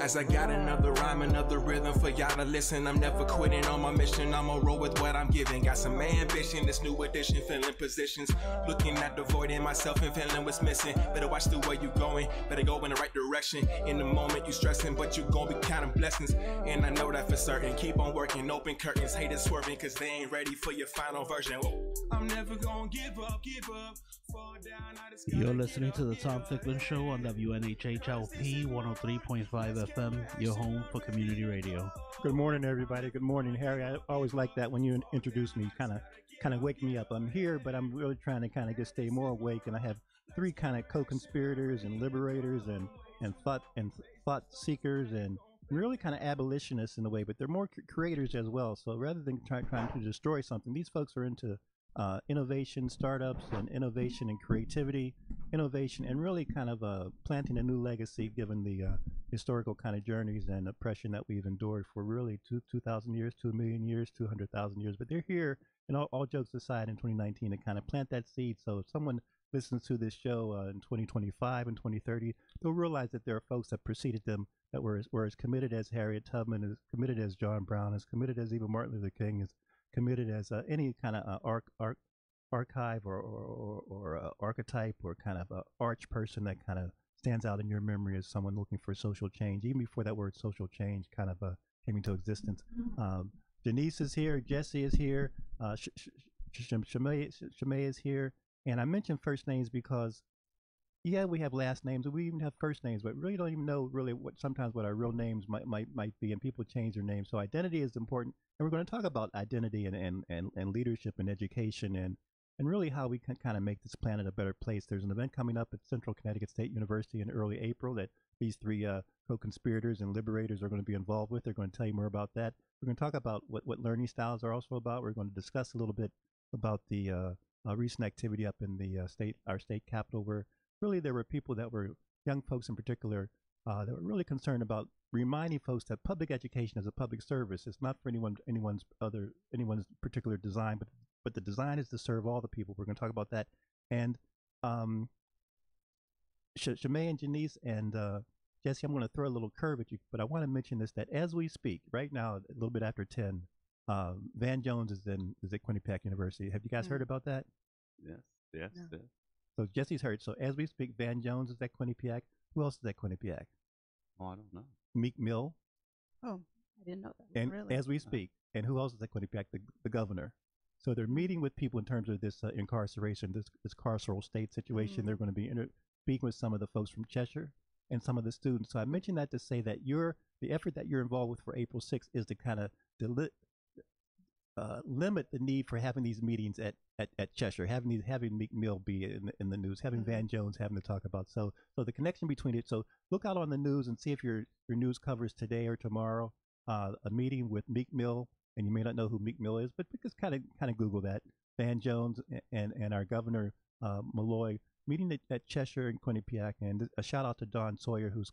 As I got another rhyme, another rhythm for y'all to listen. I'm never quitting on my mission. I'm on roll with what I'm giving. Got some ambition, this new edition, filling positions. Looking at the void in myself and feeling what's missing. Better watch the way you going, better go in the right direction. In the moment you stressing, but you gon' be counting blessings. And I know that for certain. Keep on working, open curtains, haters swerving, cause they ain't ready for your final version. I'm never gonna give up. Fall down, You're listening to the Tom Ficklin Show on WNHHLP 103.5 FM, your home for community radio. Good morning, everybody. Good morning, Harry. I always like that when you introduce me. Kind of wake me up. I'm here, but I'm really trying to kind of just stay more awake. And I have three kind of co-conspirators and liberators and thought seekers and really kind of abolitionists in a way, but they're more creators as well. So rather than trying to destroy something, these folks are into innovation, startups, and innovation and creativity, innovation, and really kind of planting a new legacy given the historical kind of journeys and oppression that we've endured for really 2,000 years, 2 million years, 200,000 years. But they're here, and all jokes aside, in 2019 to kind of plant that seed. So if someone listens to this show in 2025 and 2030, they'll realize that there are folks that preceded them that were as committed as Harriet Tubman, as committed as John Brown, as committed as even Martin Luther King, as committed as any kind of archive or archetype or kind of arch person that kind of stands out in your memory as someone looking for social change, even before that word social change kind of came into existence. Genese is here, Jesse is here, Chemay is here, and I mentioned first names because, yeah, we have last names, and we even have first names, but really don't even know really sometimes what our real names might be, and people change their names. So identity is important, and we're going to talk about identity and leadership and education and really how we can kind of make this planet a better place. There's an event coming up at Central Connecticut State University in early April that these three co-conspirators and liberators are going to be involved with. They're going to tell you more about that. We're going to talk about what learning styles are also about. We're going to discuss a little bit about the recent activity up in the our state capitol, where really there were people that were young folks in particular that were really concerned about reminding folks that public education is a public service. It's not for anyone's particular design, but the design is to serve all the people. We're going to talk about that. And Chemay and Genese and Jesse, I'm going to throw a little curve at you, but I want to mention this, that as we speak, right now, a little bit after 10, Van Jones is at Quinnipiac University. Have you guys heard about that? Yes. So Jesse's heard. So as we speak, Van Jones is at Quinnipiac. Who else is at Quinnipiac? Oh, I don't know. Meek Mill. Oh, I didn't know that. And really? as we speak, and who else is at Quinnipiac? The governor. So they're meeting with people in terms of this incarceration, this carceral state situation. They're going to be speaking with some of the folks from Cheshire and some of the students. So I mentioned that to say that the effort that you're involved with for April 6th is to kind of limit the need for having these meetings at Cheshire, having Meek Mill be in the news, having Van Jones having to talk about. So the connection between it. So look out on the news and see if your news covers today or tomorrow a meeting with Meek Mill, and you may not know who Meek Mill is, but just kind of Google that. Van Jones and our governor Malloy meeting at Cheshire and Quinnipiac, and a shout out to Don Sawyer, who's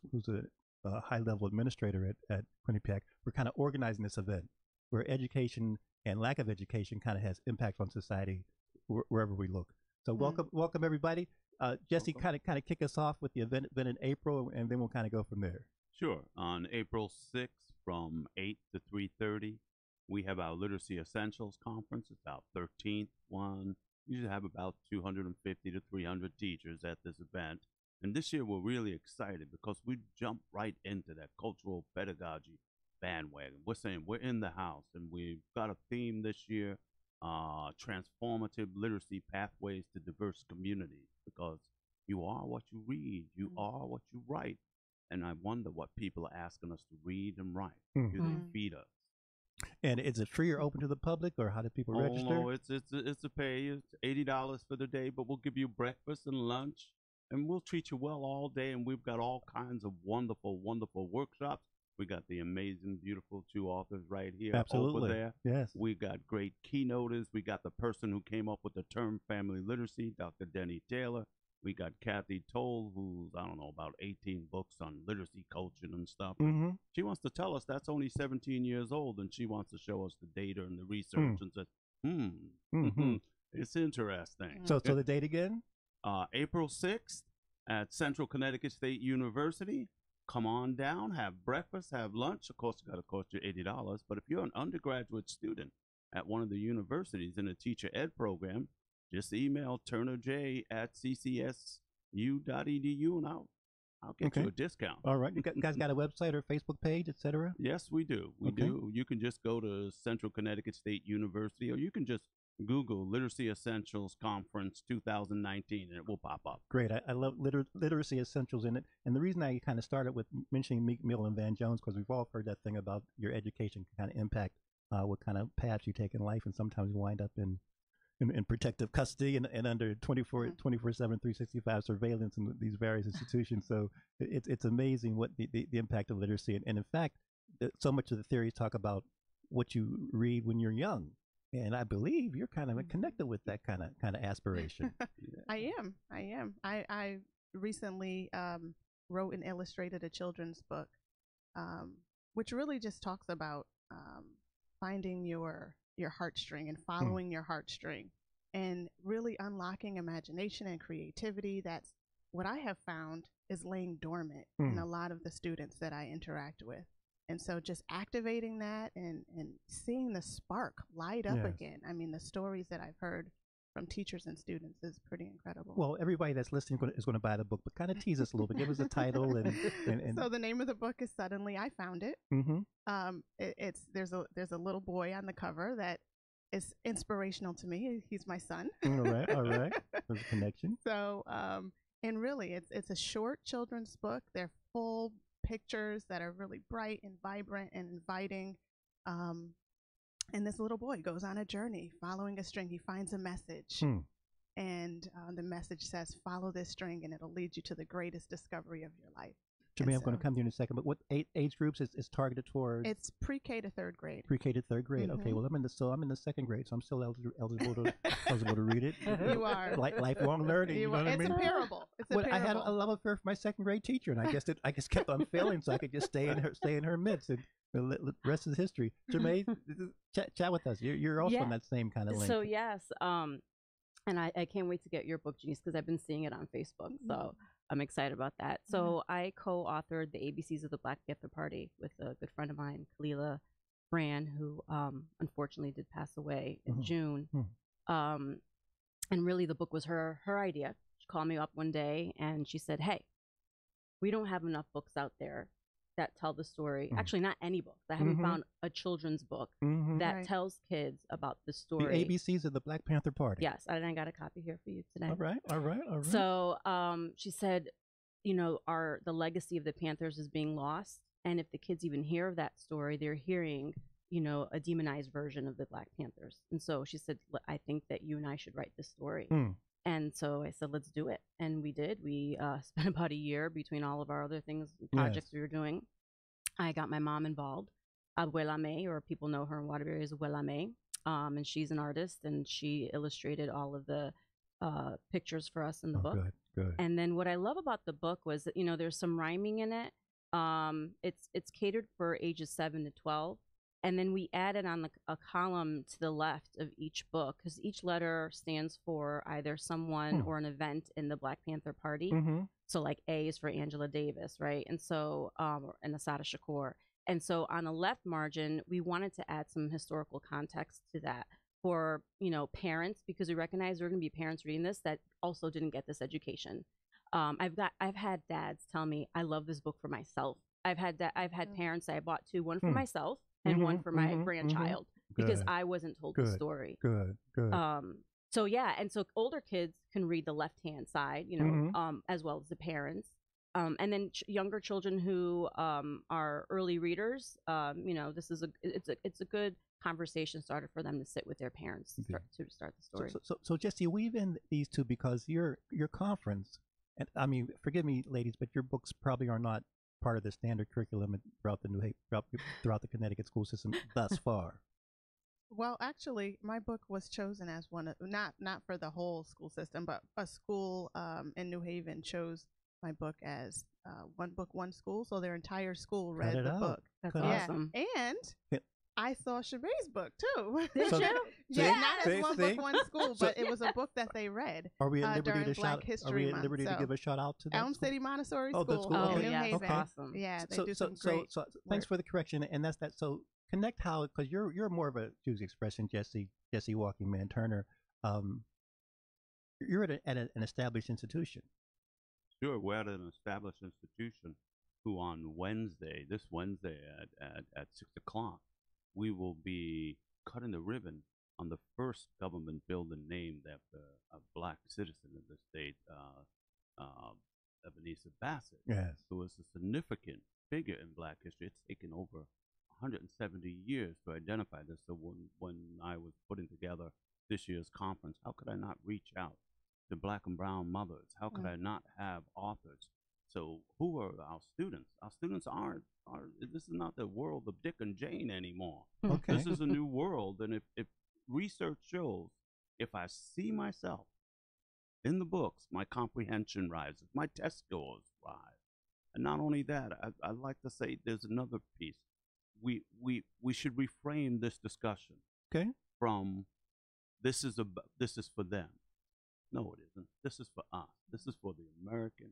a high level administrator at Quinnipiac. We're kind of organizing this event where education and lack of education kind of has impact on society wherever we look. So welcome everybody. Jesse, kind of kick us off with the event in April, and then we'll kind of go from there. Sure. On April 6th from 8 to 3:30, we have our Literacy Essentials Conference. It's our 13th one. We usually have about 250 to 300 teachers at this event. And this year we're really excited because we jump right into that cultural pedagogy bandwagon. We're saying we're in the house, and we've got a theme this year, transformative literacy pathways to diverse communities, because you are what you read, you are what you write. And I wonder what people are asking us to read and write. Do they feed us? And is it free or open to the public, or how do people register? No, it's a pay. It's $80 for the day, but we'll give you breakfast and lunch, and we'll treat you well all day. And we've got all kinds of wonderful, wonderful workshops. We got the amazing, beautiful two authors right here. Absolutely. Over there. Yes. We got great keynoters. We got the person who came up with the term family literacy, Dr. Denny Taylor. We got Kathy Toll, who's, I don't know, about 18 books on literacy coaching and stuff. She wants to tell us that's only 17 years old, and she wants to show us the data and the research and says, it's interesting. So the date again? April 6th at Central Connecticut State University. come on down, have breakfast, have lunch. Of course, it's got to cost you $80. But if you're an undergraduate student at one of the universities in a teacher ed program, just email turnerj@ccsu.edu and I'll get you a discount. All right. You guys got a website or Facebook page, etc.? Yes, we do. We do. You can just go to Central Connecticut State University, or you can just Google Literacy Essentials Conference 2019, and it will pop up. Great. I love literacy essentials in it. And the reason I kind of started with mentioning Meek Mill and Van Jones, because we've all heard that thing about your education can kind of impact what kind of paths you take in life, and sometimes you wind up in protective custody and under 24/7, 365 surveillance in these various institutions. So it's amazing what the impact of literacy. And in fact, so much of the theories talk about what you read when you're young. And I believe you're kind of connected with that kind of aspiration. I am. I recently wrote and illustrated a children's book, which really just talks about finding your heartstring and following your heartstring and really unlocking imagination and creativity. That's what I have found is laying dormant in a lot of the students that I interact with. And so just activating that and seeing the spark light up again. I mean, the stories that I've heard from teachers and students is pretty incredible. Well, everybody that's listening is going to buy the book, but kind of tease us a little bit. Give us a title. And So the name of the book is Suddenly I Found It. There's a little boy on the cover that is inspirational to me. He's my son. All right. There's a connection. So, and really, it's a short children's book. They're full pictures that are really bright and vibrant and inviting. And this little boy goes on a journey following a string. He finds a message. And the message says, follow this string and it'll lead you to the greatest discovery of your life. Jimmy, I'm going to come to you in a second, but what age groups is targeted towards? It's pre-K to third grade. Pre-K to third grade. Okay, well, I'm in the second grade, so I'm still eligible to read it. You are lifelong learning. You know what I mean? It's a parable. I had a love affair for my second grade teacher, and I guess kept on failing, so I could just stay in her midst, and the rest is history. Chemay, chat with us. You're also in that same kind of link. So yes, and I can't wait to get your book, Genese, because I've been seeing it on Facebook. So I'm excited about that. So I co-authored the ABCs of the Black Panther Party with a good friend of mine, Kalila Bran, who unfortunately did pass away in June. And really the book was her idea. She called me up one day and she said, hey, we don't have enough books out there that tell the story. Actually, not any books. I haven't found a children's book that tells kids about the story. The ABCs of the Black Panther Party. Yes, and I got a copy here for you today. All right. So she said, the legacy of the Panthers is being lost. And if the kids even hear of that story, they're hearing, a demonized version of the Black Panthers. And so she said, I think that you and I should write this story. And so I said, let's do it. And we did. We spent about a year between all of our other things, projects we were doing. I got my mom involved, Abuela May, or people know her in Waterbury as Abuela May. And she's an artist, and she illustrated all of the pictures for us in the book. Good. And then what I love about the book was that, there's some rhyming in it. It's catered for ages 7 to 12. And then we added on a column to the left of each book, because each letter stands for either someone or an event in the Black Panther Party. So like A is for Angela Davis, right? And so, and Assata Shakur. And so on the left margin, we wanted to add some historical context to that for, parents, because we recognize there are going to be parents reading this that also didn't get this education. I've had dads tell me, I love this book for myself. I've had parents that I bought one for myself and one for my grandchild, because I wasn't told the story. Good. So yeah, and so older kids can read the left-hand side, as well as the parents. And then younger children who are early readers, this is it's a good conversation starter for them to sit with their parents to start the story. So Jesse, weave in these two, because your conference, and I mean, forgive me, ladies, but your books probably are not part of the standard curriculum throughout the Connecticut school system thus far. Well, actually, my book was chosen as one of, not for the whole school system, but a school in New Haven chose my book as one book, one school. So their entire school read the book. That's awesome. And I saw Chemay's book too. Did So- you? Yeah, See? not See? as one See? book, one school, So- but it was a book that they read. Are we at liberty during to Black shout? Are History we at Month, liberty to so- give a shout out to that Elm school? City Montessori Oh, School the school, in okay. New yeah, Haven. awesome. Yeah, they so, do so, some so, great. so, thanks work. for the correction, and that's that. So connect how, because you're more of a, choose the expression, Jesse Walking Man Turner. You're at an established institution. Sure, we're at an established institution who on Wednesday, this Wednesday at 6 o'clock, we will be cutting the ribbon on the first government building named after a black citizen of the state, Genese Bassett. Yes. Who was a significant figure in black history. It's taken over 170 years to identify this. So when I was putting together this year's conference, how could I not reach out to black and brown mothers? How could I not have authors? So who are our students? Our students aren't, this is not the world of Dick and Jane anymore. Okay. This is a new world. And if research shows, if I see myself in the books, my comprehension rises, my test scores rise. And not only that, I'd like to say there's another piece. We should reframe this discussion Okay. from this is for them. No, it isn't. This is for us. This is for the America.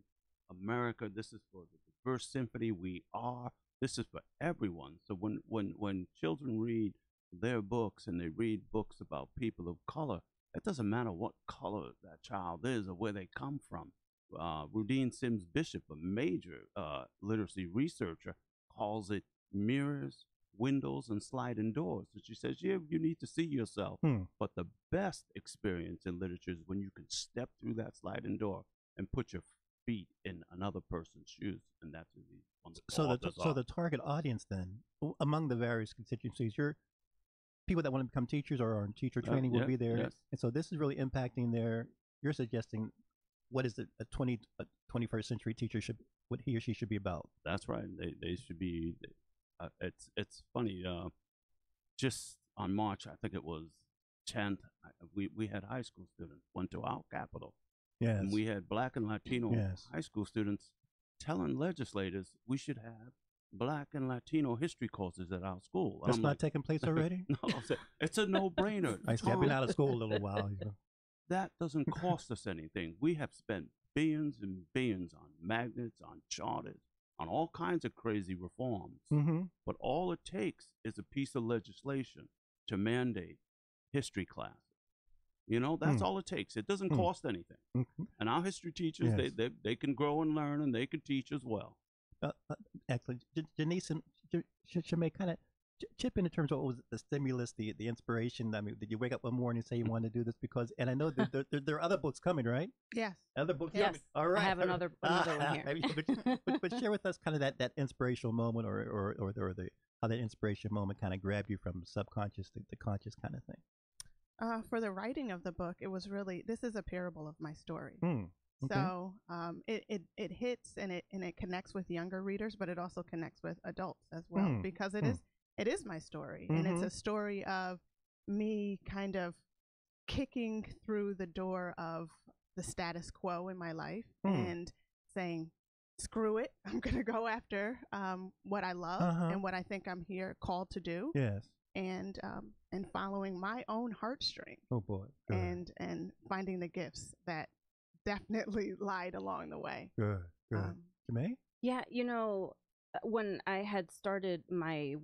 This is for the diverse symphony we are. This is for everyone. So when children read their books and they read books about people of color, it doesn't matter what color that child is or where they come from. Rudine Sims Bishop, a major literacy researcher, calls it mirrors, windows, and sliding doors. So she says, yeah, you need to see yourself. But the best experience in literature is when you can step through that sliding door and put your feet in another person's shoes. And that's who these wonderful So the target audience then, among the various constituencies, you're people that want to become teachers or are in teacher training will be there. Yes. And so this is really impacting you're suggesting what is it, a 21st century teacher what he or she should be about. That's right. They should be, it's funny, just on March, I think it was 10th, we had high school students went to our capital. Yes. And we had black and Latino Yes. high school students telling legislators we should have black and Latino history courses at our school. And That's I'm not like, taking place already? no, it's a no-brainer. I've been out of school a little while. You know. That doesn't cost us anything. We have spent billions and billions on magnets, on charters, on all kinds of crazy reforms. Mm-hmm. But all it takes is a piece of legislation to mandate history classes. You know, that's all it takes. It doesn't cost anything. Mm-hmm. And our history teachers, Yes. they can grow and learn, and they can teach as well. Excellent. Genese and Chemay, kind of chip in terms of what was the stimulus, the inspiration. I mean, did you wake up one morning and say you wanted to do this because? And I know that there are other books coming, right? Yes. Other books Yes. coming. All right. I have another one here. but share with us kind of that inspirational moment, or the how that inspiration moment kind of grabbed you from subconscious to conscious kind of thing. For the writing of the book, it was really, this is a parable of my story. Okay. So it hits and it connects with younger readers, but it also connects with adults as well because it is my story, and it's a story of me kind of kicking through the door of the status quo in my life and saying, screw it, I'm gonna go after what I love and what I think I'm here called to do. Yes. And following my own heartstring. Oh boy. Good. And finding the gifts that definitely lied along the way. Good. Chemay? Yeah, you know, when I had started my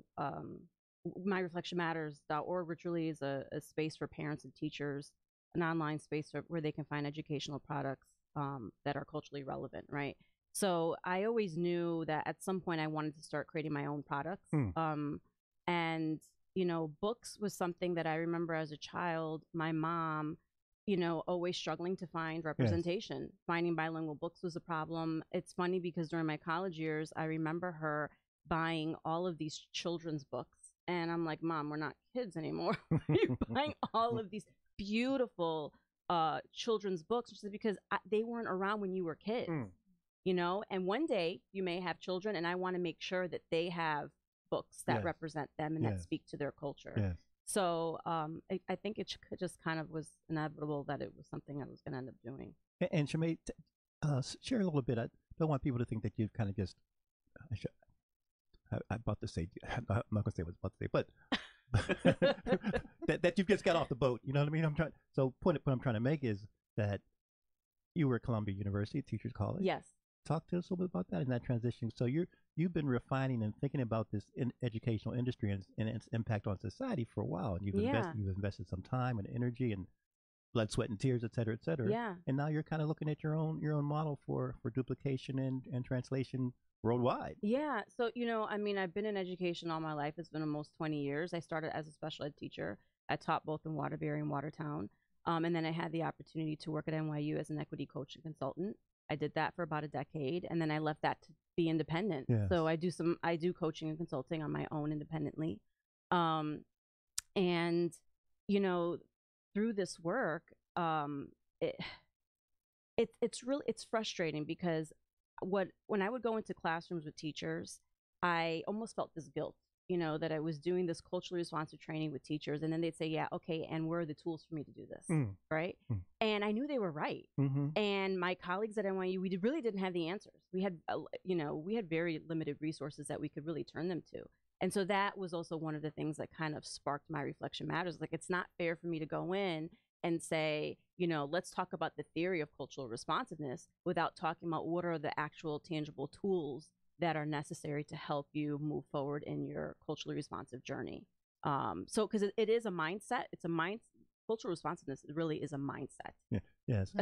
MyReflectionMatters.org, which really is a space for parents and teachers, an online space where they can find educational products that are culturally relevant, right? So I always knew that at some point I wanted to start creating my own products. And, you know, books was something that I remember as a child, my mom, you know, always struggling to find representation. Finding bilingual books was a problem. It's funny because during my college years, I remember her buying all of these children's books. And I'm like, Mom, we're not kids anymore. Why are you buying all of these beautiful children's books? She said, because they weren't around when you were kids, you know? And one day you may have children, and I want to make sure that they have books that represent them and that speak to their culture. Yes. So I think it just kind of was inevitable that it was something I was going to end up doing. And Chemay, share a little bit. I don't want people to think that you've kind of just, I'm about to say, I'm not going to say what I was about to say, but that you've just got off the boat. You know what I mean? What I'm trying to make is that you were at Columbia University, Teachers College. Yes. Talk to us a little bit about that in that transition. So you've been refining and thinking about this educational industry and its impact on society for a while, and you've invested some time and energy and blood, sweat, and tears, et cetera, et cetera. Yeah. And now you're kind of looking at your own model for duplication and translation worldwide. Yeah. So, I mean, I've been in education all my life. It's been almost 20 years. I started as a special ed teacher. I taught both in Waterbury and Watertown. And then I had the opportunity to work at NYU as an equity coach and consultant. I did that for about a decade, and then I left that to be independent. Yes. So I do coaching and consulting on my own independently. And, through this work, it's frustrating because when I would go into classrooms with teachers, I almost felt this guilt, that I was doing this culturally responsive training with teachers, and then they'd say, yeah, okay, and where are the tools for me to do this, right? And I knew they were right. And my colleagues at NYU, we really didn't have the answers. We had, we had very limited resources that we could really turn them to. And so that was also one of the things that kind of sparked my Reflection Matters. Like, it's not fair for me to go in and say, let's talk about the theory of cultural responsiveness without talking about what are the actual tangible tools that are necessary to help you move forward in your culturally responsive journey. So, because it is a mindset, cultural responsiveness really is a mindset. Yeah. Yes.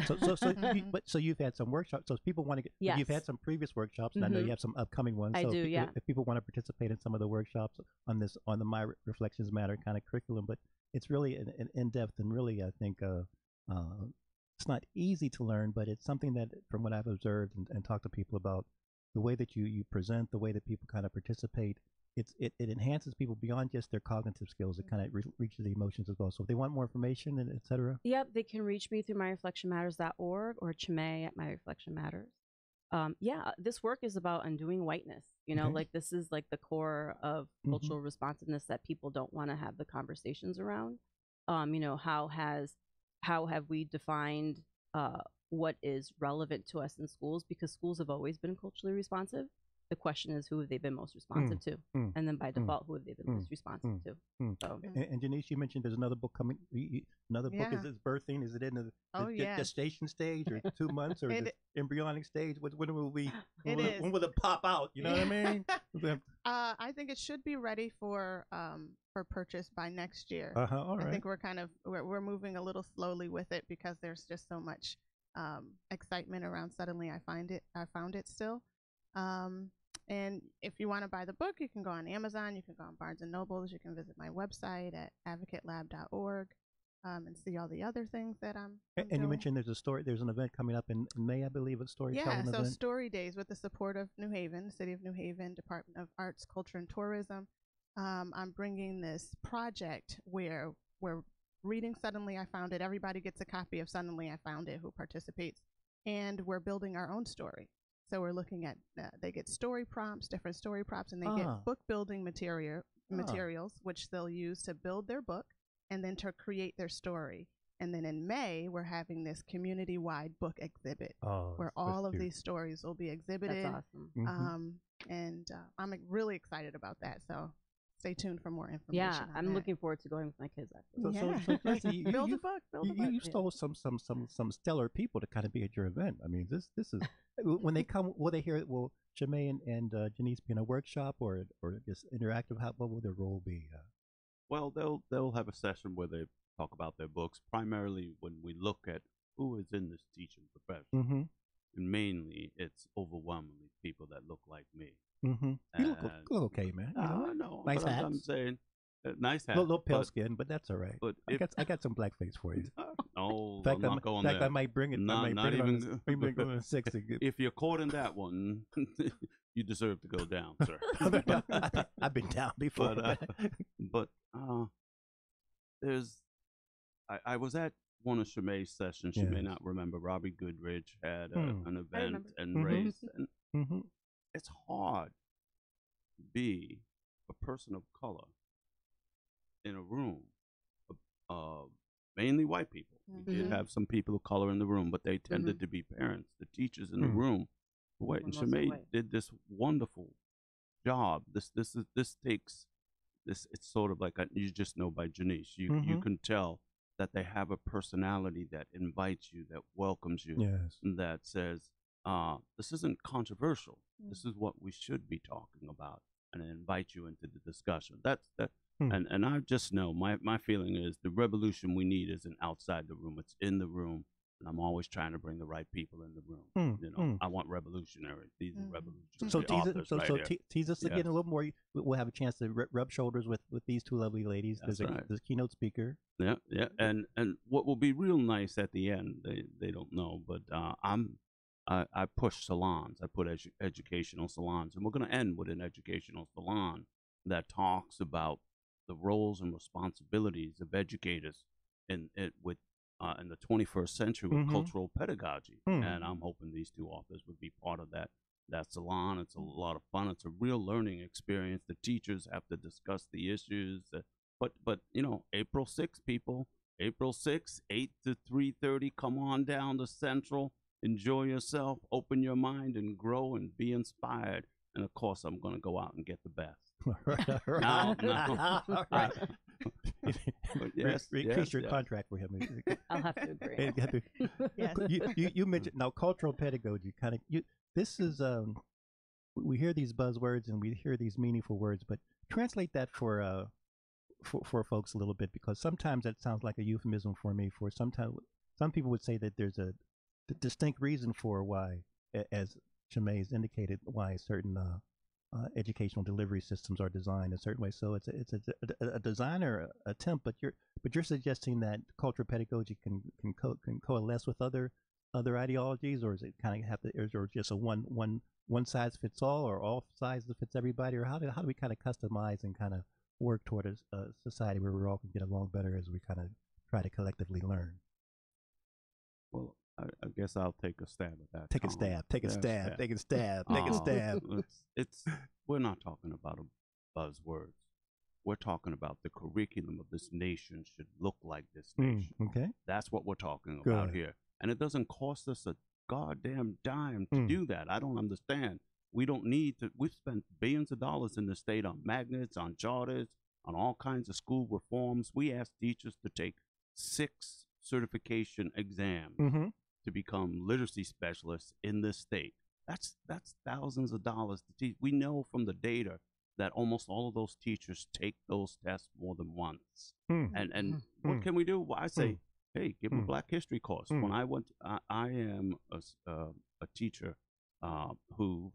So you've had some workshops. So if people want to get, Yes. you've had some previous workshops, and I know you have some upcoming ones. I So do, yeah. If people want to participate in some of the workshops on the My Reflections Matter kind of curriculum, but it's really an in-depth and really, I think, it's not easy to learn, but it's something that, from what I've observed and talked to people about, the way that you present, the way that people kind of participate, it enhances people beyond just their cognitive skills. It kind of reaches the emotions as well. So if they want more information, and et cetera. Yep, they can reach me through myreflectionmatters.org or Chemay at My Reflection Matters. This work is about undoing whiteness. Okay. Like, this is like the core of cultural responsiveness that people don't want to have the conversations around. How have we defined what is relevant to us in schools? Because schools have always been culturally responsive. The question is, who have they been most responsive to? And then by default, who have they been most responsive to? So. And Genese, you mentioned there's another book coming. Another book, is it birthing? Is it in the gestation stage, or 2 months, or the embryonic stage? When will we? When will it pop out? You know what I mean? I think it should be ready for purchase by next year. All right. I think we're moving a little slowly with it because there's just so much excitement around. Suddenly, I found it still. And if you want to buy the book, you can go on Amazon, you can go on Barnes and Nobles, you can visit my website at advocatelab.org and see all the other things that I'm And doing. you mentioned there's an event coming up in May, I believe, a storytelling event. Yeah, so Story Days with the support of New Haven, the City of New Haven, Department of Arts, Culture, and Tourism. I'm bringing this project where we're reading Suddenly I Found It. Everybody gets a copy of Suddenly I Found It who participates, and we're building our own story. So we're looking at, they get different story prompts, and they get book building materials, which they'll use to build their book and then to create their story. And then in May, we're having this community-wide book exhibit where all of these stories will be exhibited. That's awesome. And I'm really excited about that. So stay tuned for more information. Yeah, on I'm that. looking forward to going with my kids, actually. So Jesse, Build a book. You stole some stellar people to kind of be at your event. I mean, this is when they come. Will they hear it? Will Chemay and Genese be in a workshop or just interactive? What will their role be? Well, they'll have a session where they talk about their books. Primarily, when we look at who is in this teaching profession, and mainly it's overwhelmingly people that look like me. You look okay, man. You know? Nice hats. I'm saying, nice hat. Little pale skin, but that's all right. But I got some blackface for you. No, In fact, I'm not going there. I might bring it. Not even on 60. If you're caught in that one, you deserve to go down, sir. I've been down before. But I was at one of Chemay's sessions. She may not remember. Robbie Goodrich had an event and race. And it's hard to be a person of color in a room, mainly white people. We did have some people of color in the room, but they tended to be parents, the teachers in the room. Wait, and Chemay did this wonderful job. This takes it's sort of like you just know by Genese. You can tell that they have a personality that invites you, that welcomes you, Yes. that says, this isn't controversial. This is what we should be talking about, and invite you into the discussion. That's that. And I just know my feeling is the revolution we need isn't outside the room; it's in the room. And I'm always trying to bring the right people in the room. You know, I want revolutionaries. These are revolutionary authors right here. Tease us again a little more. We'll have a chance to rub shoulders with these two lovely ladies. That's right. There's a keynote speaker. Yeah, yeah. And what will be real nice at the end, they don't know, but I push salons. I put educational salons, and we're going to end with an educational salon that talks about the roles and responsibilities of educators in the 21st century with cultural pedagogy. And I'm hoping these two authors would be part of that salon. It's a lot of fun. It's a real learning experience. The teachers have to discuss the issues. But you know, April 6th, people, April 6th, 8 to 3:30, come on down to Central. Enjoy yourself, open your mind, and grow and be inspired. And of course, I'm going to go out and get the best. Right. No. Right. Yes, Increase your contract for him. I'll have to agree. Yes. You mentioned now cultural pedagogy. This is we hear these buzzwords and we hear these meaningful words, but translate that for folks a little bit, because sometimes that sounds like a euphemism for me. For some people would say that there's a distinct reason for why, as Chemay has indicated, why certain educational delivery systems are designed a certain way. So it's a designer attempt, but you're suggesting that cultural pedagogy can coalesce with other ideologies, or is it kind of have to, or just a one size fits all, or all sizes fits everybody, or how do we kind of customize and kind of work toward a society where we all can get along better as we kind of try to collectively learn? Well, I guess I'll take a stab at that. Take a stab. We're not talking about buzzwords. We're talking about the curriculum of this nation should look like this nation. Okay. That's what we're talking about Good. here. And it doesn't cost us a goddamn dime to do that. I don't understand. We don't need to. We've spent billions of dollars in the state on magnets, on charters, on all kinds of school reforms. We asked teachers to take 6 certification exams to become literacy specialists in this state. That's thousands of dollars to teach. We know from the data that almost all of those teachers take those tests more than once. And what can we do? Well, I say, hey, give them a Black History course. When I went, I am a teacher who,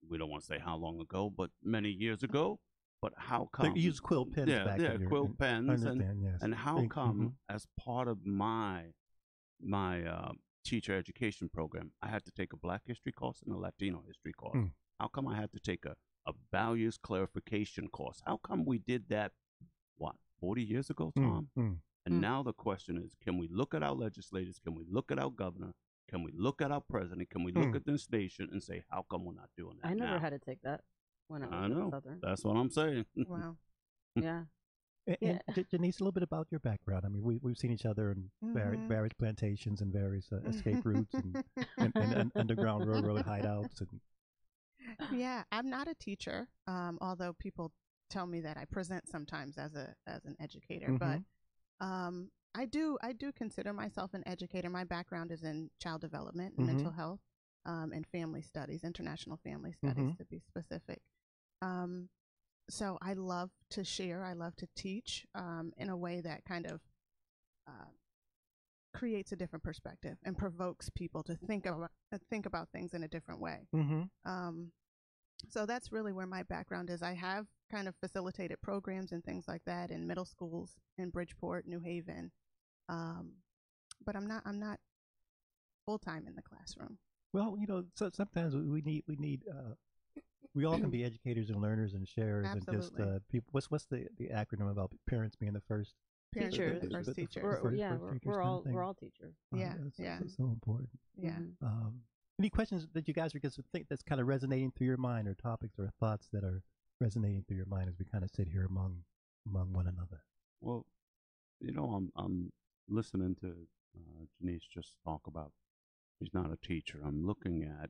we don't want to say how long ago, but many years ago. But how come? They use quill pens back in your, quill pens. I understand, yes. And how come, as part of my teacher education program, I had to take a Black History course and a Latino history course? How come I had to take a values clarification course? How come we did that, 40 years ago, Tom? And now the question is, can we look at our legislators? Can we look at our governor? Can we look at our president? Can we look at this nation and say, how come we're not doing that I never now? had to take that when I was I know. at Southern. That's what I'm saying. Wow. Yeah. And Genese, a little bit about your background. I mean, we've seen each other in various plantations and various escape routes and underground railroad hideouts. And Yeah, I'm not a teacher, although people tell me that I present sometimes as an educator. But I do consider myself an educator. My background is in child development, mental health, and family studies, international family studies to be specific. So I love to share. I love to teach in a way that kind of creates a different perspective and provokes people to think about things in a different way. So that's really where my background is. I have kind of facilitated programs and things like that in middle schools in Bridgeport, New Haven, but I'm not full time in the classroom. well, so sometimes we need we all can be educators and learners and sharers. Absolutely. And just people. What's the acronym about parents being the first Parents Teachers. are the first teachers. We're all teachers. Yeah, that's, yeah. that's so important. Yeah. Any questions that you guys are just think that's kind of resonating through your mind, or topics or thoughts that are resonating through your mind as we kind of sit here among one another? Well, I'm listening to Genese just talk about she's not a teacher. I'm looking at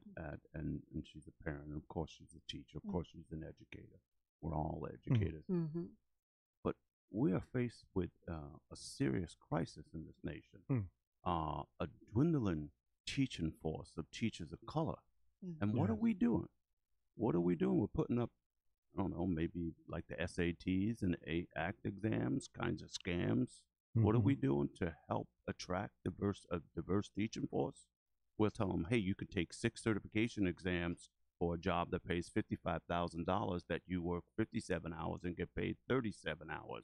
and she's a parent. Of course, she's a teacher. Of course, she's an educator. We're all educators. Mm-hmm. But we are faced with a serious crisis in this nation, a dwindling teaching force of teachers of color. And what are we doing? What are we doing? We're putting up, I don't know, maybe like the SATs and ACT exams, kinds of scams. What are we doing to help attract a diverse teaching force? We'll tell them, hey, you could take 6 certification exams for a job that pays $55,000 that you work 57 hours and get paid 37 hours.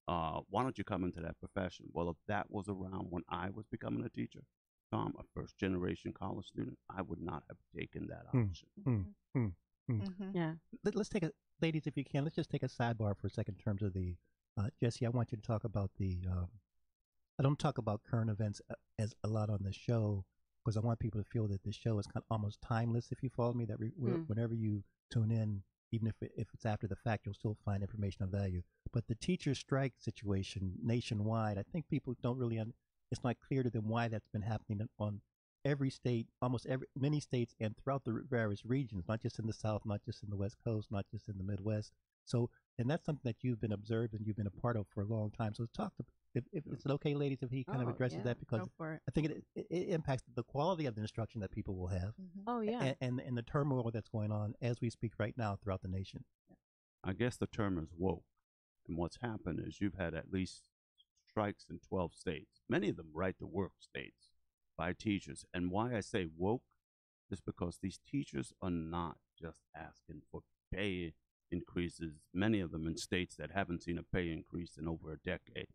Why don't you come into that profession? Well, if that was around when I was becoming a teacher, Tom, a first-generation college student, I would not have taken that option. Yeah. Let's take a, ladies, if you can, let's just take a sidebar for a second in terms of the, Jesse, I want you to talk about the, I don't talk about current events as a lot on the show, because I want people to feel that the show is kind of almost timeless, if you follow me, that whenever you tune in, even if it's after the fact, you'll still find information of value. But the teacher strike situation nationwide, I think people don't really, it's not clear to them why that's been happening on every state, many states, and throughout the various regions, not just in the South, not just in the West Coast, not just in the Midwest. So, and that's something that you've been observed and you've been a part of for a long time. So talk to, if it's okay, ladies, if he kind of addresses that, because I think it impacts the quality of the instruction that people will have. Oh, yeah. And the turmoil that's going on as we speak right now throughout the nation. I guess the term is woke. And what's happened is you've had at least strikes in 12 states, many of them right to work states, by teachers. And why I say woke is because these teachers are not just asking for pay increases, many of them in states that haven't seen a pay increase in over a decade,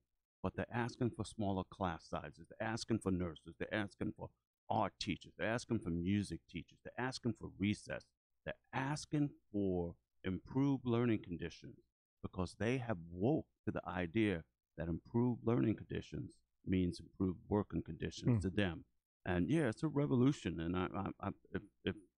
but they're asking for smaller class sizes. They're asking for nurses. They're asking for art teachers. They're asking for music teachers. They're asking for recess. They're asking for improved learning conditions because they have woke to the idea that improved learning conditions means improved working conditions to them. And yeah, it's a revolution. And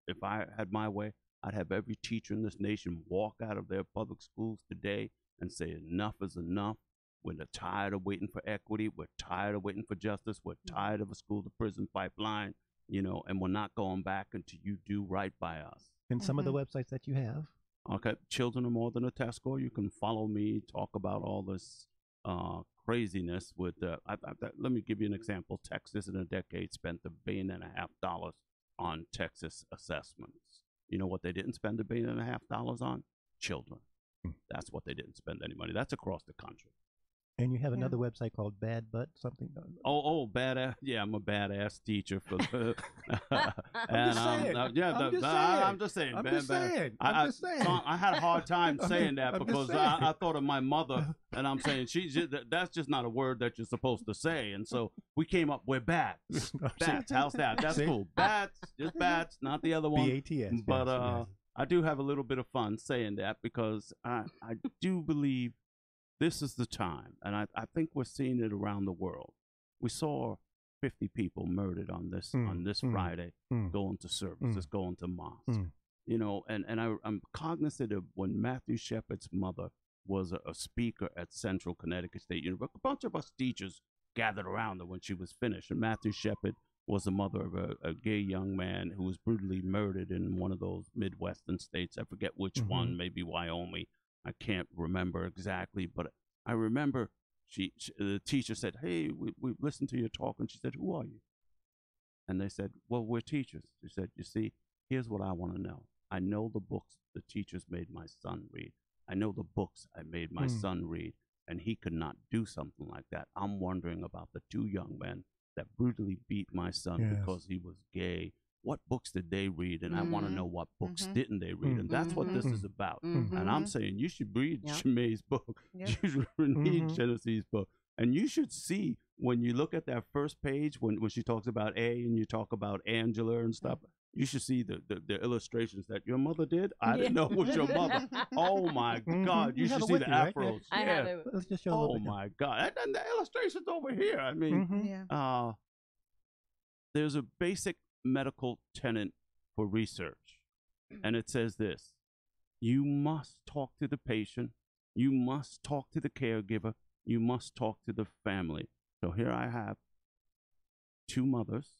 if I had my way, I'd have every teacher in this nation walk out of their public schools today and say enough is enough. We're tired of waiting for equity. We're tired of waiting for justice. We're tired of a school to prison pipeline, you know, and we're not going back until you do right by us. And some of the websites that you have. Okay, Children are More Than a Test Score. You can follow me, talk about all this craziness with, let me give you an example. Texas in a decade spent $1.5 billion on Texas assessments. You know what they didn't spend $1.5 billion on? Children. That's what they didn't spend any money. That's across the country. And you have another website called Bad Butt something. Badass. Yeah, I'm a badass teacher for the. I'm just saying. I had a hard time saying that because I thought of my mother, and I'm saying that's just not a word that you're supposed to say, and so we came up with bats. Bats. How's that? That's cool. Bats, just bats, not the other one. BATS. But I do have a little bit of fun saying that because I do believe this is the time, and I think we're seeing it around the world. We saw 50 people murdered on this Friday, going to services, going to mosque. You know, and I'm cognizant of when Matthew Shepard's mother was a speaker at Central Connecticut State University. A bunch of us teachers gathered around her when she was finished, and Matthew Shepard was the mother of a gay young man who was brutally murdered in one of those Midwestern states. I forget which one, maybe Wyoming. I can't remember exactly, but I remember the teacher said, hey, we've listened to your talk. And she said, who are you? And they said, well, we're teachers. She said, you see, here's what I want to know. I know the books the teachers made my son read. I know the books I made my son read, and he could not do something like that. I'm wondering about the 2 young men that brutally beat my son because he was gay. What books did they read? And I want to know what books didn't they read? And that's what this is about. And I'm saying you should read Chemay's book. You should read Genese's book. And you should see when you look at that first page, when she talks about A and you talk about Angela and stuff, you should see the illustrations that your mother did. I didn't know it was your mother. Oh, my God. You should see the afros. Right? I have it. Let's just show oh, my God. And the illustrations over here. I mean, there's a basic medical tenet for research, and it says this: you must talk to the patient, you must talk to the caregiver, you must talk to the family. So here I have 2 mothers,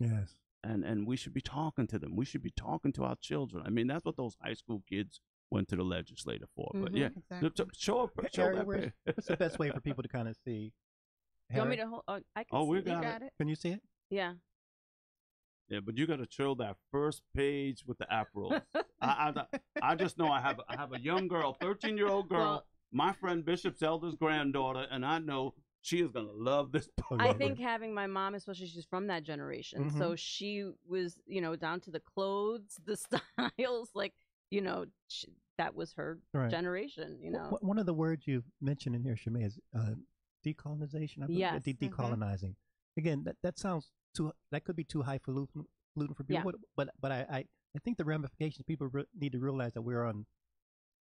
and we should be talking to them. We should be talking to our children. I mean, that's what those high school kids went to the legislature for. But yeah, Exactly. show up. Harry, that what's the best way for people to kind of see? You want me Harry, to hold? I can. Oh, we see. You got got it. can you see it? Yeah. Yeah, but you got to show that first page with the Aprils. I just know I have a young girl, 13-year-old girl, Well, my friend Bishop Zelda's granddaughter, and I know she is gonna love this book. I think having my mom, especially she's from that generation, Mhm. so she was, down to the clothes, the styles, like, that was her Right. generation, One of the words you've mentioned in here, Chemay, is decolonization. I believe. Yes. Decolonizing. Again, that sounds that could be too highfalutin for people. Yeah. But I think the ramifications, people need to realize that we're on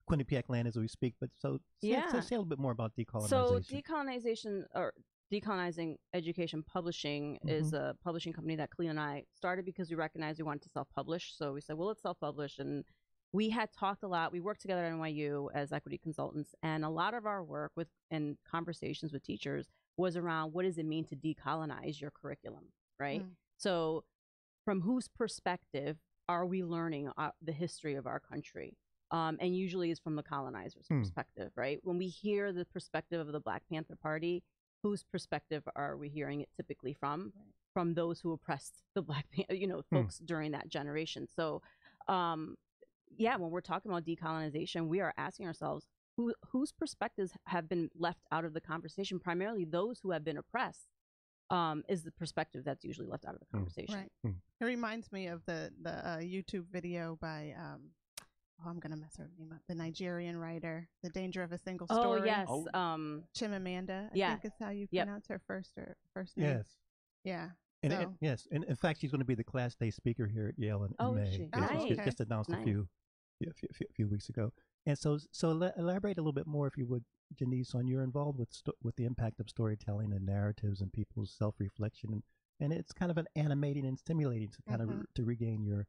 Quinnipiac land as we speak. But say a little bit more about decolonization. So decolonization or Decolonizing Education Publishing is a publishing company that Cleo and I started because we recognized we wanted to self-publish. So we said, well, let's self-publish. And we had talked a lot. We worked together at NYU as equity consultants. And a lot of our work and conversations with teachers was around what does it mean to decolonize your curriculum, right? So from whose perspective are we learning the history of our country? And usually is from the colonizer's perspective, right? When we hear the perspective of the Black Panther Party, whose perspective are we hearing it typically from? Right. From those who oppressed the Black, folks during that generation. So, when we're talking about decolonization, we are asking ourselves whose perspectives have been left out of the conversation. Primarily, those who have been oppressed is the perspective that's usually left out of the conversation. Right. It reminds me of the YouTube video by I'm gonna mess her name up. The Nigerian writer, The Danger of a Single Story. Oh yes. Chimamanda. I think is how you pronounce her first name. Yes. Yeah. And yes, and in fact, she's going to be the Class Day speaker here at Yale in May. She? Just announced a few weeks ago. And so elaborate a little bit more, if you would, Genese, on your involved with the impact of storytelling and narratives and people's self-reflection, and it's kind of an animating and stimulating to kind of to regain your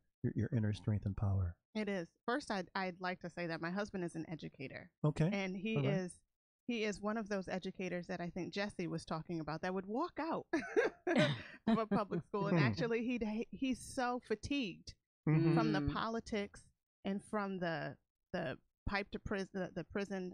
inner strength and power. It is. First, I'd like to say that my husband is an educator. Okay. And he is one of those educators that I think Jesse was talking about that would walk out of a public school, and actually he's so fatigued from the politics and from the pipe to prison, the prison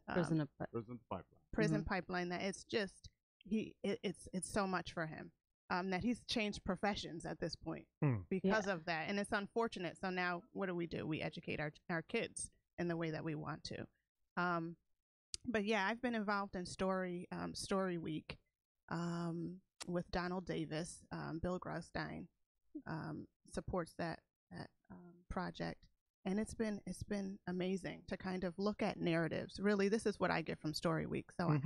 pipeline, that it's just it's so much for him. That he's changed professions at this point because of that. And it's unfortunate. So now what do? We educate our kids in the way that we want to. But yeah, I've been involved in Story Week with Donald Davis. Bill Graustein supports that project. And it's been amazing to kind of look at narratives. Really, this is what I get from Story Week. So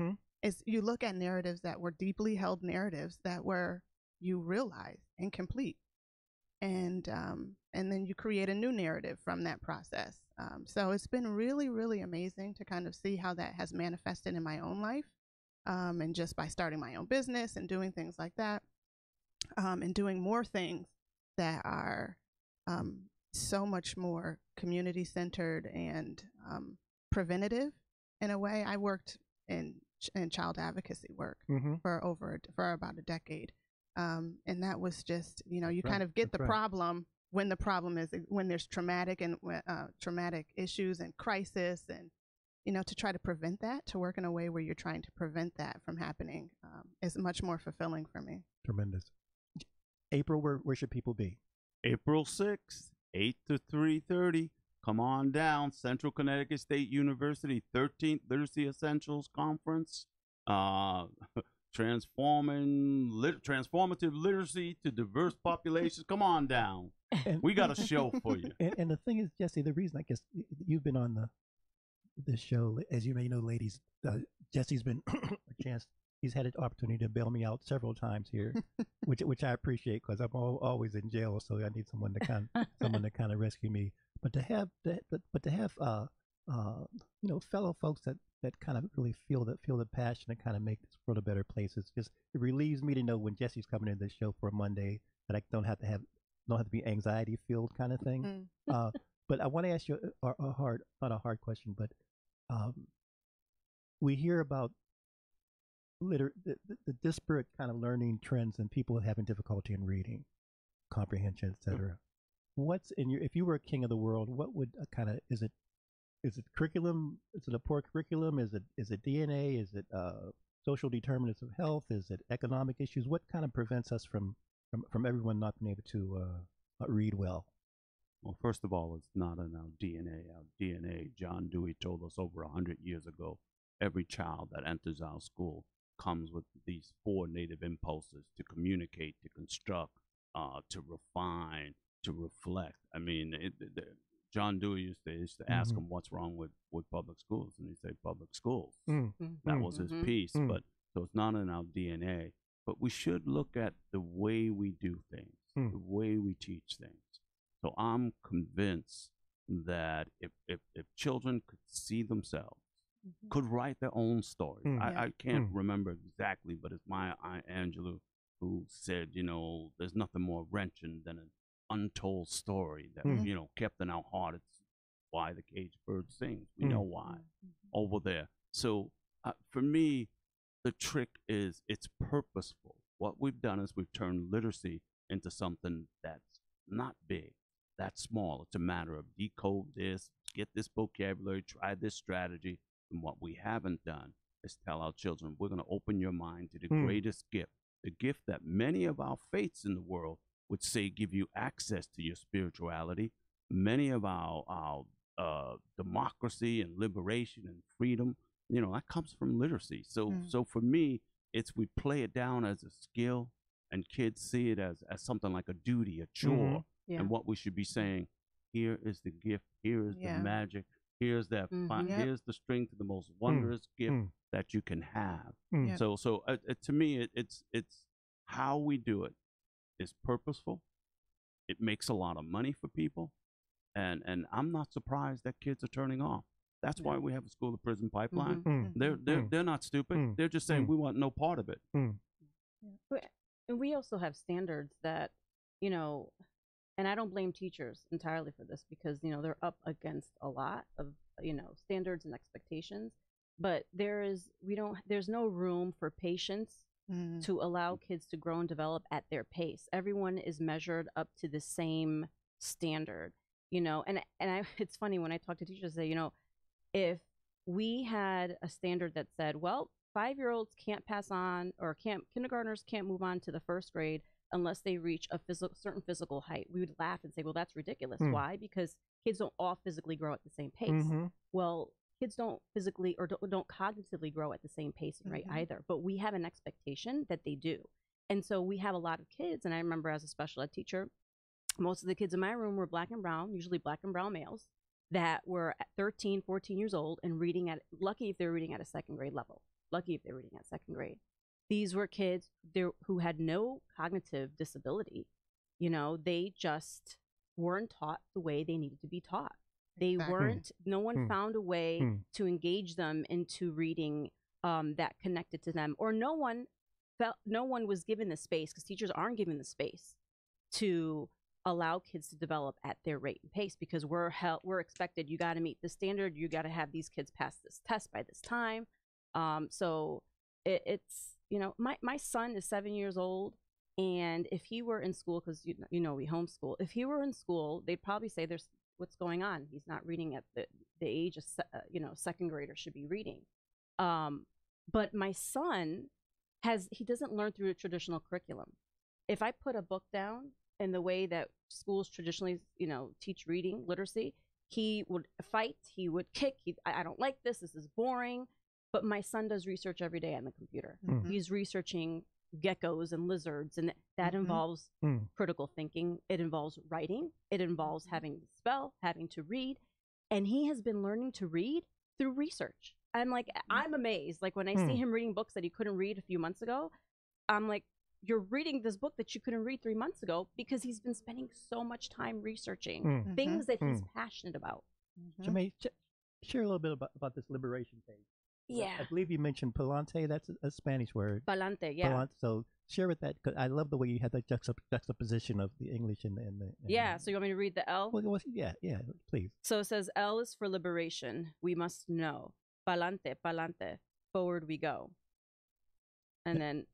is you look at narratives that were deeply held narratives that were you realize and complete, and then you create a new narrative from that process. So it's been really, really amazing to kind of see how that has manifested in my own life, and just by starting my own business and doing things like that, and doing more things that are so much more community centered and preventative in a way. I worked in child advocacy work for about a decade. And that was just, you kind of get the problem when the problem is when there's traumatic issues and crisis, and, to try to prevent that, to work in a way where you're trying to prevent that from happening, is much more fulfilling for me. Tremendous. April, where should people be? April 6th, 8 to 3:30. Come on down. Central Connecticut State University 13th Literacy Essentials Conference. Transformative literacy to diverse populations. Come on down. We got a show for you. And the thing is, Jesse, the reason I guess you've been on this show, as you may know, ladies, Jesse's been a chance. He's had an opportunity to bail me out several times here, which I appreciate, because I'm always in jail, so I need someone to kind of rescue me. But to have fellow folks that kind of really feel the passion and kind of make this world a better place. It relieves me to know when Jesse's coming in this show for a Monday that I don't have to be anxiety filled kind of thing. But I want to ask you not a hard question, but we hear about the disparate kind of learning trends and people having difficulty in reading, comprehension, etc. What's in if you were a king of the world, what would is it is it curriculum? Is it a poor curriculum? Is it DNA? Is it social determinants of health? Is it economic issues? What kind of prevents us from everyone not being able to read well? Well, first of all, it's not in our DNA. Our DNA, John Dewey told us over 100 years ago, every child that enters our school comes with these 4 native impulses: to communicate, to construct, to refine, to reflect. I mean, John Dewey used to ask him what's wrong with public schools, and he'd say public schools. That was his piece. But so it's not in our DNA. But we should look at the way we do things, the way we teach things. So I'm convinced that if children could see themselves, could write their own story. I can't remember exactly, but it's my Aunt Angela who said, there's nothing more wrenching than an untold story that, kept in our heart. It's why the caged bird sings. We know why over there. So for me, the trick is it's purposeful. What we've done is we've turned literacy into something that's not big, that's small. It's a matter of decode this, get this vocabulary, try this strategy. And what we haven't done is tell our children, we're going to open your mind to the greatest gift, the gift that many of our faiths in the world would say give you access to your spirituality. Many of our democracy and liberation and freedom, that comes from literacy. So for me, it's we play it down as a skill, and kids see it as something like a duty, a chore. And what we should be saying, here is the gift, here is the magic, here's that here's the string to the most wondrous gift that you can have. So to me, it's how we do it is purposeful. It makes a lot of money for people, and I'm not surprised that kids are turning off. That's why we have a school to prison pipeline. They're not stupid. They're just saying we want no part of it. And we also have standards that, and I don't blame teachers entirely for this, because they're up against a lot of standards and expectations, but there's no room for patience to allow kids to grow and develop at their pace. Everyone is measured up to the same standard, and it's funny when I talk to teachers, say, if we had a standard that said, well, 5-year-olds can't pass on, or kindergartners can't move on to the first grade unless they reach a certain physical height, we would laugh and say, well, that's ridiculous. Why? Because kids don't all physically grow at the same pace. Well, kids don't physically or don't cognitively grow at the same pace and rate either, but we have an expectation that they do. And so we have a lot of kids, and I remember as a special ed teacher, most of the kids in my room were black and brown, usually black and brown males, that were at 13, 14 years old and reading lucky if they were reading at a second grade level, lucky if they were reading at second grade. These were kids who had no cognitive disability. They just weren't taught the way they needed to be taught. They weren't, no one found a way to engage them into reading that connected to them, or no one was given the space, because teachers aren't given the space to allow kids to develop at their rate and pace, because we're expected, you got to meet the standard, you got to have these kids pass this test by this time. So it's, my son is 7 years old, and if he were in school, because we homeschool, if he were in school, they'd probably say there's what's going on. He's not reading at the age of second grader should be reading. But my son he doesn't learn through a traditional curriculum. If I put a book down in the way that schools traditionally teach reading literacy, he would fight, he would kick, I don't like this is boring. But my son does research every day on the computer. He's researching geckos and lizards, and that involves critical thinking. It involves writing. It involves having to spell, having to read. And he has been learning to read through research. I'm amazed. Like when I see him reading books that he couldn't read a few months ago, I'm like, you're reading this book that you couldn't read 3 months ago, because he's been spending so much time researching things that he's passionate about. Chemay, share a little bit about this liberation page. Yeah. I believe you mentioned palante. That's a Spanish word. Palante, yeah. Palante. So share with that, because I love the way you had that juxtaposition of the English and the. Yeah. So you want me to read the L? Well, yeah, please. So it says, L is for liberation. We must know. Palante, palante. Forward we go. And then,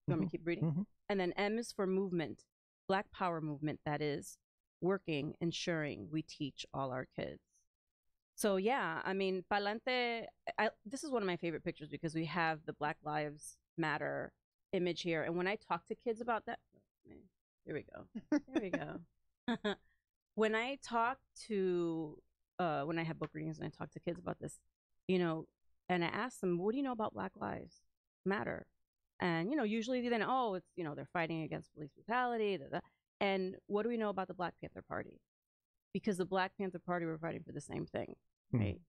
you want me to keep reading? And then M is for movement. Black power movement, that is. Working, ensuring we teach all our kids. So yeah, I mean, Palante. This is one of my favorite pictures because we have the Black Lives Matter image here, and when I talk to kids about that, here we go, here we go. When I talk to, when I have book readings and I talk to kids about this, you know, and I ask them, what do you know about Black Lives Matter? And, you know, usually then, oh, it's, you know, they're fighting against police brutality. And what do we know about the Black Panther Party? Because the Black Panther Party were fighting for the same thing, right?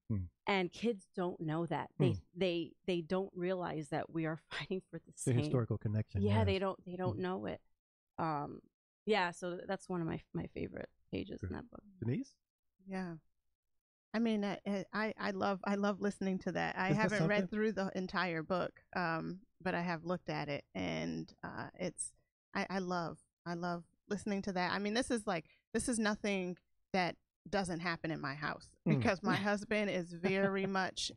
And kids don't know that. They don't realize that we are fighting for the same historical connection. Yeah, they don't know it. Yeah, so that's one of my favorite pages in that book. Genese? Yeah. I mean, I love listening to that. I haven't read through the entire book, but I have looked at it, and I love listening to that. I mean, this is nothing that doesn't happen in my house because my husband is very much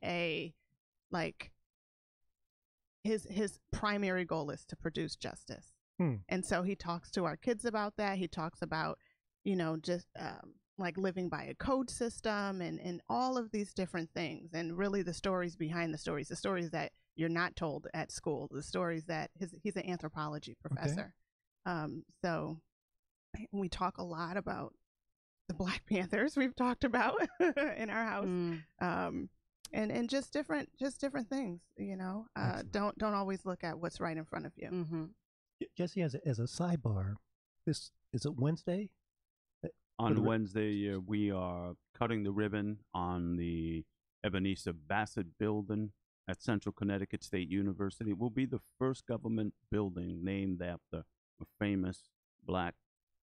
his primary goal is to produce justice. And so he talks to our kids about that. He talks about, you know, just like living by a code system and all of these different things, and really the stories behind the stories that you're not told at school, the stories that he's an anthropology professor. So we talk a lot about the Black Panthers we've talked about in our house. And just different things, you know. Don't always look at what's right in front of you. Jesse, as a sidebar, this is it Wednesday? On Wednesday, we are cutting the ribbon on the Ebenezer Bassett building at Central Connecticut State University. It will be the first government building named after a famous Black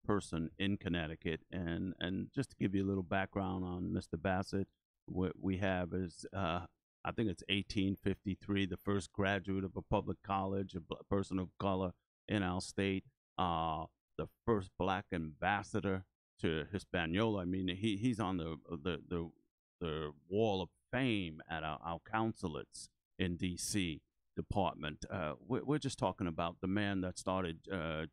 person in Connecticut. And just to give you a little background on Mr. Bassett, what we have is, I think it's 1853, the first graduate of a public college, a person of color in our state, the first Black ambassador to Hispaniola. I mean, he's on the wall of fame at our consulates in D.C. department. We're just talking about the man that started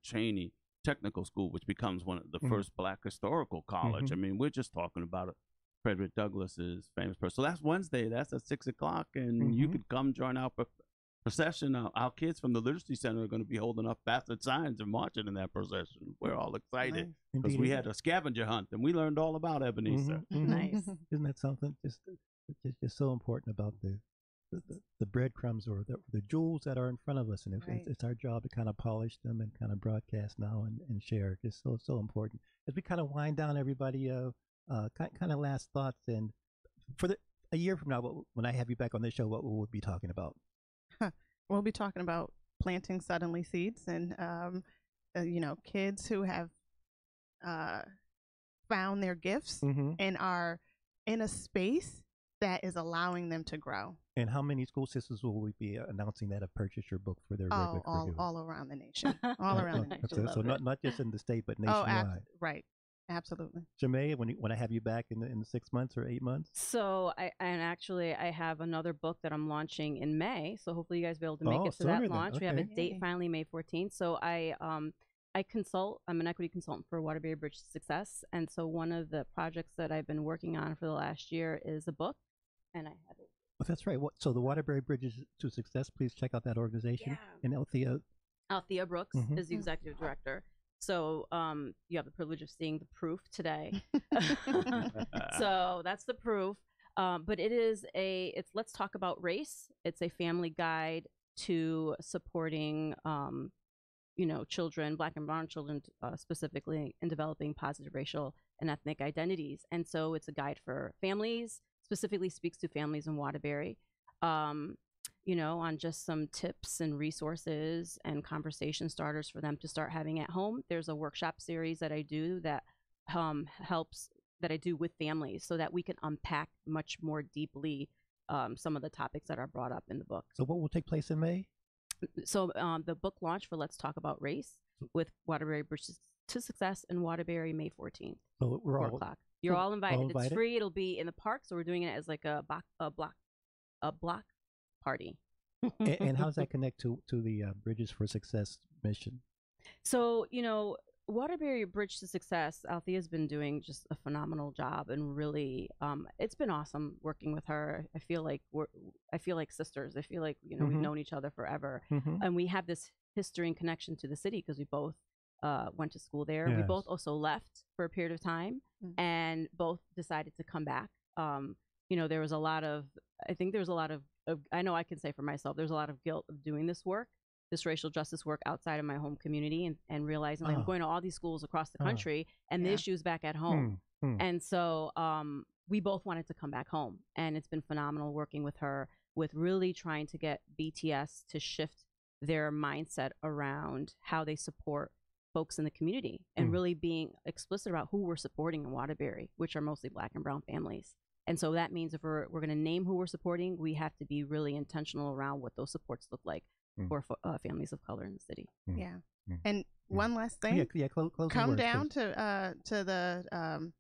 Cheney Technical School, which becomes one of the first Black historical college. I mean, we're just talking about Frederick Douglass's famous person. So that's Wednesday. That's at 6 o'clock, and you could come join our procession. Our kids from the Literacy Center are going to be holding up Bassett signs and marching in that procession. We're all excited because we had a scavenger hunt and we learned all about Ebenezer. Nice. Isn't that something? Just so important about the breadcrumbs or the jewels that are in front of us, and it's our job to kind of polish them and kind of broadcast now and share. Just so important. As we kind of wind down, everybody, kind of last thoughts, and for a year from now, when I have you back on this show, what will we be talking about? We'll be talking about planting suddenly seeds and, you know, kids who have found their gifts and are in a space that is allowing them to grow. And how many school systems will we be announcing that have purchased your book for their regular curriculum? All around the nation. All around the nation. So not just in the state, but nationwide. Right. Absolutely. Chemay, when I have you back in 6 months or 8 months? So I have another book that I'm launching in May. So hopefully you guys will be able to make it to that launch. Okay. We have a date finally, May 14th. So I consult. I'm an equity consultant for Waterbury Bridge to Success, and so one of the projects that I've been working on for the last year is a book, and I have it. Oh, that's right. So the Waterbury Bridges to Success. Please check out that organization. Yeah. And Althea Brooks is the executive director. So you have the privilege of seeing the proof today. So that's the proof. But it's Let's Talk About Race. It's a family guide to supporting, children, Black and brown children specifically, in developing positive racial and ethnic identities. And so it's a guide for families, specifically speaks to families in Waterbury. On just some tips and resources and conversation starters for them to start having at home. There's a workshop series that I do that I do with families so that we can unpack much more deeply some of the topics that are brought up in the book. So what will take place in May? So the book launch for Let's Talk About Race with Waterbury Bridge to Success in Waterbury, May 14th. So we're 4 o'clock. You're all invited. It's free. It'll be in the park, so we're doing it as like a block party. And how does that connect to the Bridges for Success mission? So, Waterbury Bridge to Success, Althea's been doing just a phenomenal job, and really, it's been awesome working with her. I feel like I feel like sisters. I feel like, you know, we've known each other forever, and we have this history and connection to the city because we both went to school there. Yes. We both also left for a period of time, and both decided to come back. You know, there was a lot of, I think there was a lot of, I know I can say for myself, there's a lot of guilt of doing this work, this racial justice work outside of my home community, and realizing like I'm going to all these schools across the country, and the issue's back at home. And so we both wanted to come back home, and it's been phenomenal working with her with really trying to get BTS to shift their mindset around how they support folks in the community, and really being explicit about who we're supporting in Waterbury, which are mostly Black and brown families. And so that means if we're going to name who we're supporting, we have to be really intentional around what those supports look like for families of color in the city. Yeah. And one last thing. Come down to the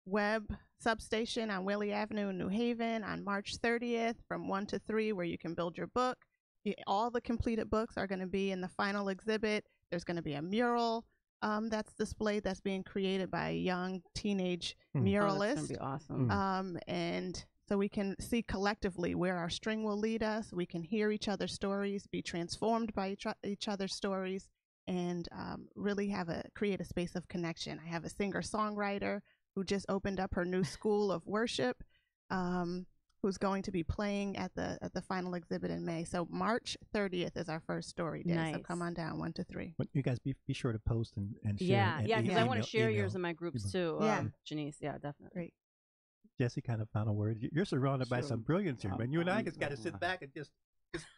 web substation on Willie Avenue in New Haven on March 30th from 1 to 3, where you can build your book. All the completed books are going to be in the final exhibit. There's going to be a mural that's displayed, that's being created by a young teenage muralist. That's going to be awesome. And so we can see collectively where our string will lead us. We can hear each other's stories, be transformed by each other's stories, and really create a space of connection. I have a singer-songwriter who just opened up her new school of worship, who's going to be playing at the final exhibit in May. So March 30th is our first story day. Nice. So come on down, 1 to 3. But you guys be sure to post and share. Yeah, because I want to share yours email. in my groups too. Genese, yeah, definitely. Great. Jesse, kind of final word. You're surrounded by some brilliance here, man. You and I just got to sit back and just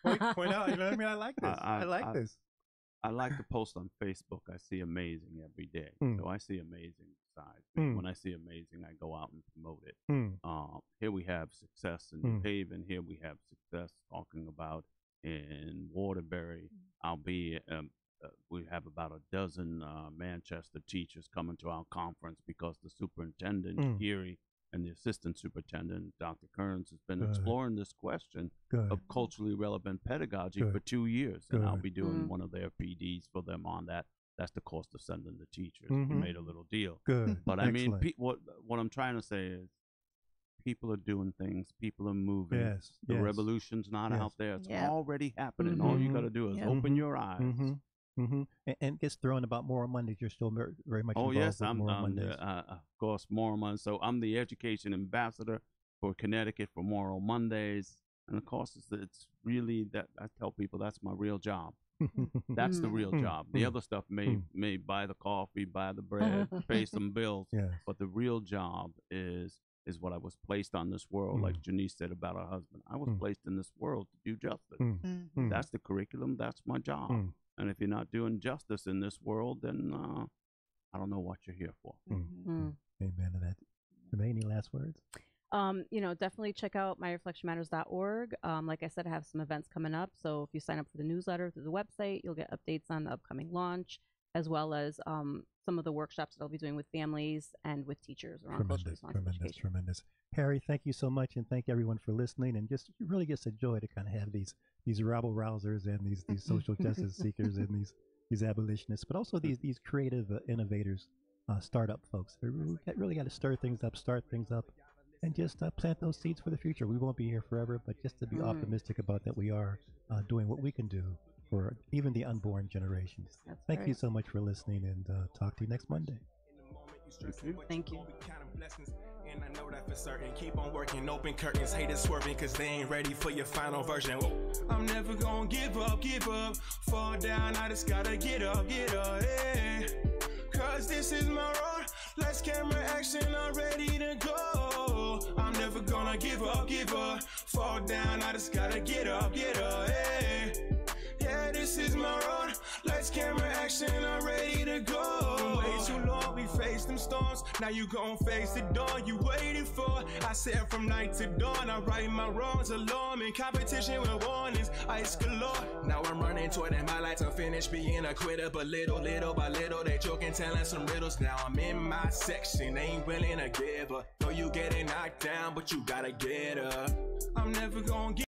point out. You know what I mean? I like this. I like this. I like to post on Facebook. I see amazing every day. So I see amazing sides. When I see amazing, I go out and promote it. Here we have success in New Haven. Here we have success talking about in Waterbury. We have about a dozen Manchester teachers coming to our conference because the superintendent, Geary, and the assistant superintendent, Dr. Kearns, has been exploring this question of culturally relevant pedagogy for 2 years. And I'll be doing one of their PDs for them on that. That's the cost of sending the teachers. We made a little deal. But I mean, what I'm trying to say is people are doing things. People are moving. The revolution's not out there. It's already happening. All you got to do is open your eyes. And gets thrown about Moral Mondays. You're still very much involved yes, with I'm Moral Mondays. Of course, Moral Mondays. So I'm the education ambassador for Connecticut for Moral Mondays, and of course, it's really that I tell people that's my real job. That's the real job. The other stuff may buy the coffee, buy the bread, pay some bills, but the real job is what I was placed on this world. Like Genese said about her husband, I was placed in this world to do justice. That's the curriculum. That's my job. And if you're not doing justice in this world, then I don't know what you're here for. Amen to that. Chemay, any last words? Definitely check out myreflectionmatters.org. Like I said, I have some events coming up. So if you sign up for the newsletter through the website, you'll get updates on the upcoming launch, as well as some of the workshops that I'll be doing with families and with teachers around culturally responsive education. Tremendous. Harry, thank you so much, and thank everyone for listening. And just really just a joy to kind of have these rabble rousers and these social justice seekers and these abolitionists, but also these creative innovators, startup folks. We really got to start things up, and just plant those seeds for the future. We won't be here forever, but just to be optimistic about that we are doing what we can do for even the unborn generations. Thank you so much for listening, and talk to you next Monday. Thank you. And I know that for certain. Keep on working, open curtains, haters swerving, cause they ain't ready for your final version. Whoa. I'm never gonna give up, fall down, I just gotta get up, yeah. Cause this is my road, let's camera action, I'm ready to go. I'm never gonna give up, fall down, I just gotta get up, yeah. Yeah, this is my road, let's camera action, I'm ready to go. Way too long, we faced them storms, now you gon' face the dawn you waited for. I said from night to dawn, I right my wrongs alone. In competition with warnings, ice galore. Now I'm running toward it, my lights unfinished, being a quitter. But little by little, they joking, telling some riddles. Now I'm in my section, ain't willing to give up. Know you getting knocked down, but you gotta get up. I'm never gonna get